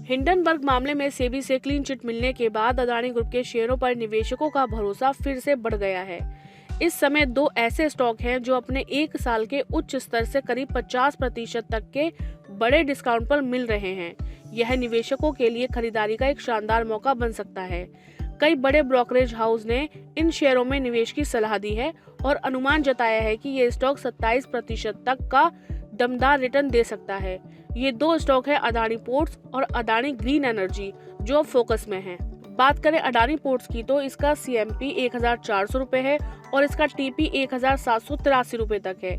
Hindenburg मामले में सेबी से क्लीन चिट मिलने के बाद अडानी ग्रुप के शेयरों पर निवेशकों का भरोसा फिर से बढ़ गया है। इस समय दो ऐसे स्टॉक हैं जो अपने एक साल के उच्च स्तर से करीब 50% तक के बड़े डिस्काउंट पर मिल रहे हैं। यह निवेशकों के लिए खरीदारी का एक शानदार मौका बन सकता है। कई बड़े ब्रोकरेज हाउस ने इन शेयरों में निवेश की सलाह दी है और अनुमान जताया है कि ये स्टॉक 27% तक का दमदार रिटर्न दे सकता है। ये दो स्टॉक है अडानी पोर्ट्स और अडानी ग्रीन एनर्जी, जो फोकस में है। बात करें अडानी पोर्ट्स की तो इसका CMP 1400 रुपए है और इसका TP 1783 रुपए तक है।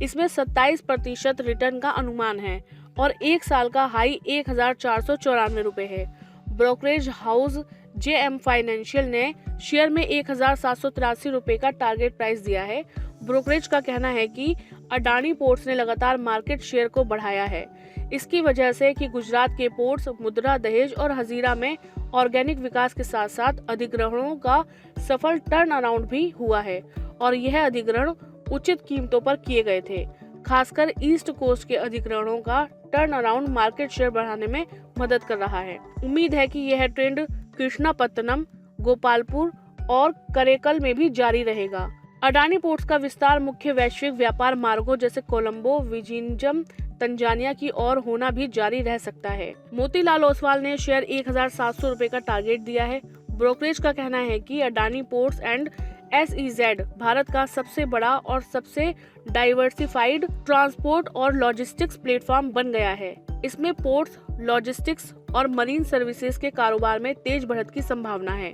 इसमें 27% रिटर्न का अनुमान है और एक साल का हाई 1494 रुपए है। ब्रोकरेज हाउस JM फाइनेंशियल ने शेयर में 1783 रुपए का टारगेट प्राइस दिया है। ब्रोकरेज का कहना है कि अडानी पोर्ट्स ने लगातार मार्केट शेयर को बढ़ाया है। इसकी वजह से कि गुजरात के पोर्ट्स, मुद्रा, दहेज और हजीरा में ऑर्गेनिक विकास के साथ साथ अधिग्रहणों का सफल टर्न अराउंड भी हुआ है और यह अधिग्रहण उचित कीमतों पर किए गए थे। खासकर ईस्ट कोस्ट के अधिग्रहणों का टर्न अराउंड मार्केट शेयर बढ़ाने में मदद कर रहा है। उम्मीद है कि यह ट्रेंड कृष्णापत्तनम, गोपालपुर और करेकल में भी जारी रहेगा। अडानी पोर्ट्स का विस्तार मुख्य वैश्विक व्यापार मार्गों जैसे कोलंबो, विजिंजम, तंजानिया की ओर होना भी जारी रह सकता है। मोतीलाल ओसवाल ने शेयर 1700 रुपए का टारगेट दिया है। ब्रोकरेज का कहना है कि Adani ports and SEZ Bharat का सबसे बड़ा और सबसे डाइवर्सिफाइड ट्रांसपोर्ट और लॉजिस्टिक्स प्लेटफॉर्म बन गया है। इसमें पोर्ट्स, लॉजिस्टिक्स और मरीन सर्विसेज के कारोबार में तेज बढ़त की संभावना है।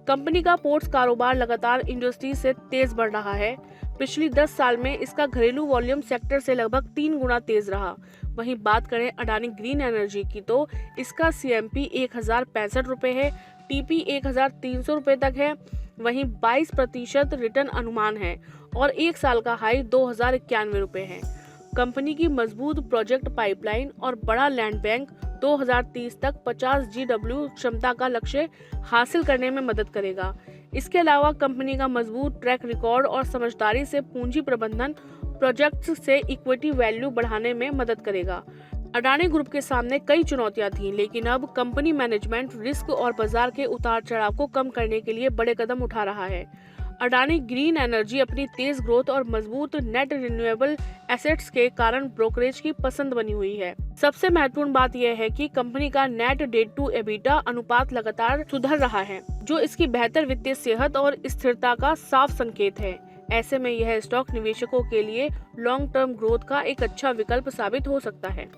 कंपनी का पोर्ट्स कारोबार लगातार इंडस्ट्री से तेज बढ़ रहा है। पिछली 10 साल में इसका घरेलू वॉल्यूम सेक्टर से लगभग 3 गुना तेज रहा। वहीं बात करें अडानी ग्रीन एनर्जी की तो इसका CMP 1065 रुपए है, TP 1300 रुपए तक है। वहीं 22% रिटर्न अनुमान है और एक साल का हाई 2091 रुपए है। कंपनी की मजबूत प्रोजेक्ट पाइपलाइन और बड़ा लैंड बैंक 2030 तक 50 GW क्षमता का लक्ष्य हासिल करने में मदद करेगा। इसके अलावा कंपनी का मजबूत ट्रैक रिकॉर्ड और समझदारी से पूंजी प्रबंधन प्रोजेक्ट्स से इक्विटी वैल्यू बढ़ाने में मदद करेगा। अडानी ग्रुप के सामने कई चुनौतियां थीं, लेकिन अब कंपनी मैनेजमेंट रिस्क और बाजार के उतार चढ़ाव को कम करने के लिए बड़े कदम उठा रहा है। अडानी ग्रीन एनर्जी अपनी तेज ग्रोथ और मजबूत नेट रिन्यूएबल एसेट्स के कारण ब्रोकरेज की पसंद बनी हुई है। सबसे महत्वपूर्ण बात यह है कि कंपनी का नेट डेट टू एबिटा अनुपात लगातार सुधर रहा है, जो इसकी बेहतर वित्तीय सेहत और स्थिरता का साफ संकेत है। ऐसे में यह स्टॉक निवेशकों के लिए लॉन्ग टर्म ग्रोथ का एक अच्छा विकल्प साबित हो सकता है।